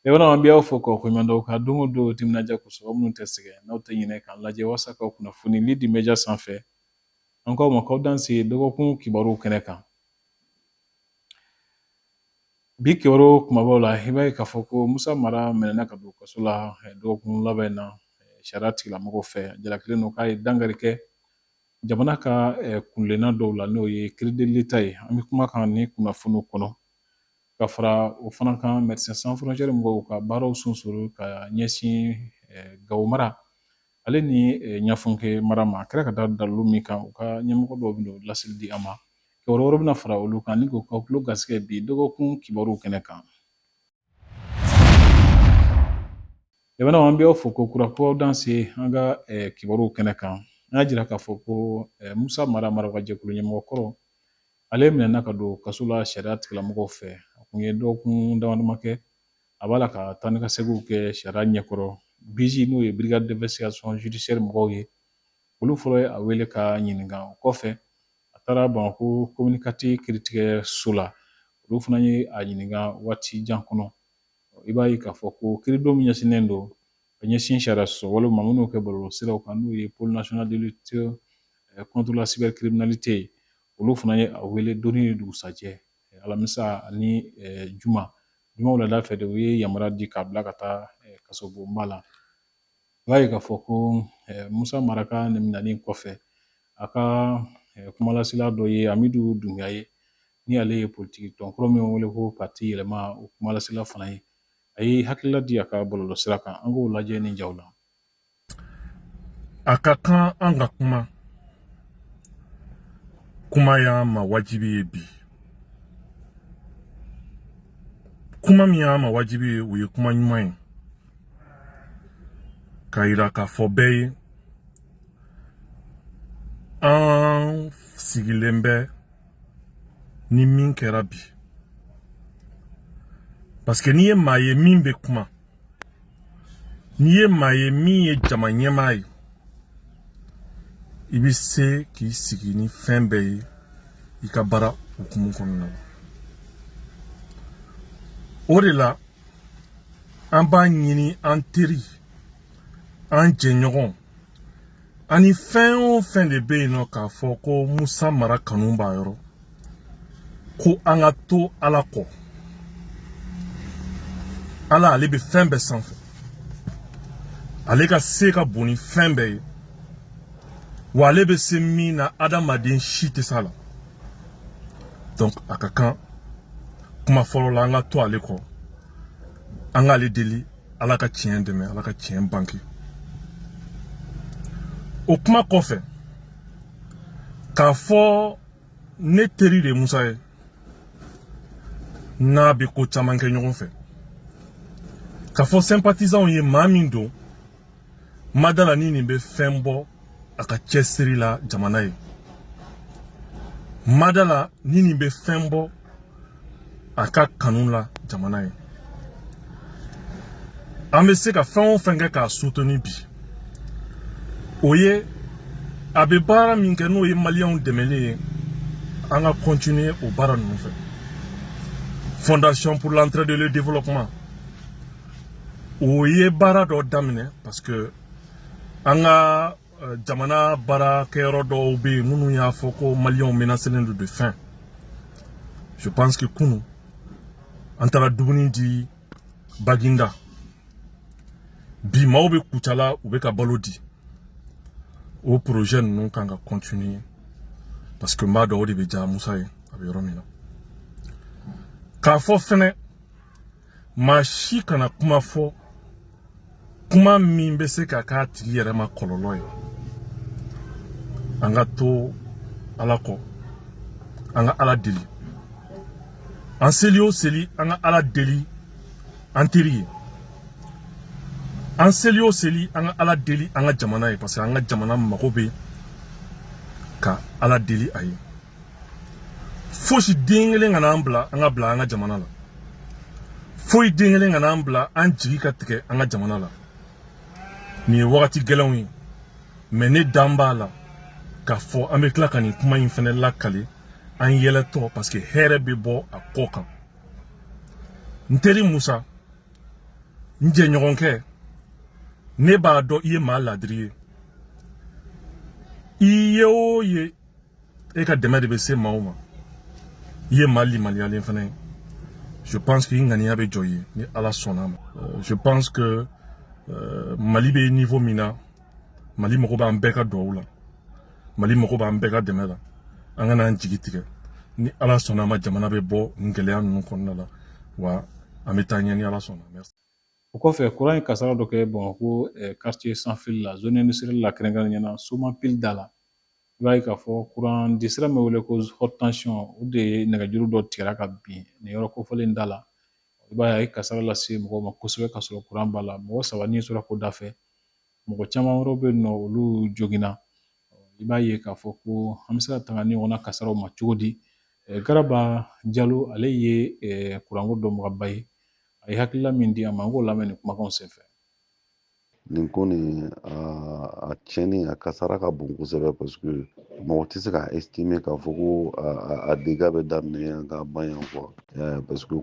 Ebana wambia ufoko kwimanda ukadungu do timnaja kusoba munu tesege na utanyine kan laje wasaka kuna funi lidi meja sanfe anko mako dansi dogo kun kibaru keneka bi kibaru kuma bola hibai kafoko Musa Mara menena kadu kasula dogo kun labena sharati la mago fe jalakile no kai dangarike jamana ka kunlena dowla no ye credibilité yi ami kuma kan ni kuna funu kono ka fara o fana kan Médecins Sans Frontières mɔgɔw ka baaraw sunsuru ka ɲɛsin Gawo mara ale ni ɲafunke mara ma a kɛra ka da dalilu min kan u ka ɲɛmɔgɔ dɔw bɛna lasili di a ma kibaru wɛrɛ bɛna fara olu kan ni k'o ka tulo gasigɛ bi dɔgɔkun kibaru kɛnɛ kan jamana an bɛ aw fo ko kurakuraraw danse an ka kibaru kɛnɛ kan an y'a jira k'a fɔ ko Musa Mara ka jɛkulu ɲɛmɔgɔ kɔrɔ ale minɛna ka don kaso la sariya tigilamɔgɔw fɛ a kun ye dɔgɔkun damadama kɛ a b'a la ka taa ni ka seginw kɛ sariya ɲɛkɔrɔ BJ n'o ye brigade d'investigation judiciaire mɔgɔw ye olu fɔlɔ ye a wele ka ɲininka o kɔfɛ a taara Bamakɔ communiqué kiiritigɛ so la olu fana ye a ɲininka waati jan kɔnɔ i b'a ye k'a fɔ ko kiirido min ɲɛsinnen don ka ɲɛsin sariya sɔsɔ walima minnu kɛ bɔlɔlɔsiraw kan n'o ye pôle national de lutte contre la cybercriminalité olu fana ye a wele donni ni dugusajɛ alamisa ani juma wulada fɛ de u ye yamara di k'a bila ka taa kasobonba la i b'a ye k'a fɔ ko Musa Mara ka minɛni kɔfɛ a ka kumalasila dɔ ye Amidu Dunbiya ye ni ale ye politiki tɔnkɔrɔ min wele ko parti yɛlɛma o kumalasila fana ye a ye hakilila di a ka bɔlɔlɔsira kan an k'o lajɛ ni jaw la a ka kan an ka kuma y'a ma wajibi ye bi kuma min y'a ma wajibi ye o ye kuma ɲuman ye ka yira k'a fɔ bɛɛ ye an sigilen bɛ ni min kɛra bi parce que n'i ye maa ye min bɛ kuma n'i ye maa ye min ye jama ɲɛmaa ye i bɛ se k'i sigi ni fɛn bɛɛ ye i ka baara hukumu kɔnɔna na o de la an b'a ɲini an teri an jɛɲɔgɔn ani fɛn o fɛn de bɛ yen nɔ k'a fɔ ko Musa Mara kanu b'a yɔrɔ ko an ka to Ala kɔ Ala ale bɛ fɛn bɛɛ sanfɛ ale ka se ka bon ni fɛn bɛɛ ye wa ale bɛ se min na adamaden si tɛ s'a la donc a ka kan kuma fɔlɔ la an ka to ale kɔ an k'ale deli Ala ka tiɲɛ dɛmɛ Ala ka tiɲɛ banke o kuma kɔfɛ k'a fɔ ne teri de Musa ye n'a bɛ ko caman kɛ ɲɔgɔn fɛ k'a fɔ sympathisants ye maa min don madala ni nin bɛ fɛn bɔ a ka cɛsiri la jamana ye madala ni nin bɛ fɛn bɔ a ka kanu la jamana ye an bɛ se ka fɛn o fɛn kɛ k'a soutenir bi o ye a bɛ baara min kɛ n'o ye maliyɛnw dɛmɛli ye an ka continuer o baara ninnu fɛ fondation pour l'entraide et le développement o ye baara dɔ daminɛ parce que an ka jamana baarakɛyɔrɔ dɔw bɛ yen minnu y'a fɔ ko maliyɛnw menacelen don de faim je pense que kunu an taara dumuni di Baginda bi maaw bɛ Kucala u bɛ ka balo di o projet ninnu kan ka continuer parce que n b'a dɔn o de bɛ diya Musa ye a bɛ yɔrɔ min na k'a fɔ fɛnɛ maa si kana kuma fɔ kuma min bɛ se ka k'a tigi yɛrɛ ma kɔlɔlɔ ye an ka to Ala kɔ an ka Ala deli an seli o seli an ka Ala deli an teri ye an seli o seli an ka Ala deli an ka jamana ye parce que an ka jamana mago bɛ ka Ala deli a ye fosi den kelen kana an bila an ka bila an ka jamana la foyi den kelen kana an bila an jigi ka tigɛ an ka jamana la nin ye wagati gɛlɛnw ye mais ne dan b'a la k'a fɔ an bɛ tila ka nin kuma in fɛnɛ lakale an yɛlɛtɔ parce que hɛrɛ bɛ bɔ a kɔ kan n teri Musa n jɛɲɔgɔnkɛ ne b'a dɔn i ye maa ladiri ye i ye o ye e ka dɛmɛ de bɛ se maa o ma i ye maa limaliyalen fana ye je pense que i ŋaniya bɛ jɔ i ye ni ala sɔnna ma je pense que mali bɛ niveau min na mali mago b'an bɛɛ ka duwawu la mali mago b'an bɛɛ ka dɛmɛ la an kana an jigi tigɛ ni ala sɔnna ma jamana bɛ bɔ nin gɛlɛya ninnu kɔnɔna la wa an bɛ taa ɲɛ ni ala sɔnna merci. O kɔfɛ kuran ye kasara dɔ kɛ Bamakɔ quartier sans fil la zone industrielle la kɛrɛnkɛrɛnnen na Soma pile da la i b'a ye k'a fɔ kuran di sira min bɛ wele ko haute tension o de ye nɛgɛjuru dɔ tigɛra ka bin nin yɔrɔ kofɔlen da la i b'a ye a ye kasara lase mɔgɔw ma kosɛbɛ ka sɔrɔ kuran b'a la mɔgɔ 3 ni sɔrɔ ko da fɛ mɔgɔ caman wɛrɛw bɛ yen nɔ olu joginna i b'a ye k'a fɔ ko an bɛ se ka tanga ni ɲɔgɔnna kasaraw ma cogo di Garaba Jalo ale ye kuranko dɔnbagaba ye a ye hakilila min di a ma an k'o lamɛn nin kumakanw senfɛ. Nin ko nin a tiɲɛni a kasara ka bon kosɛbɛ parce que mɔgɔ tɛ se ka estimer k'a fɔ ko a dégâts bɛ daminɛ yan ka ban yan quoi parce que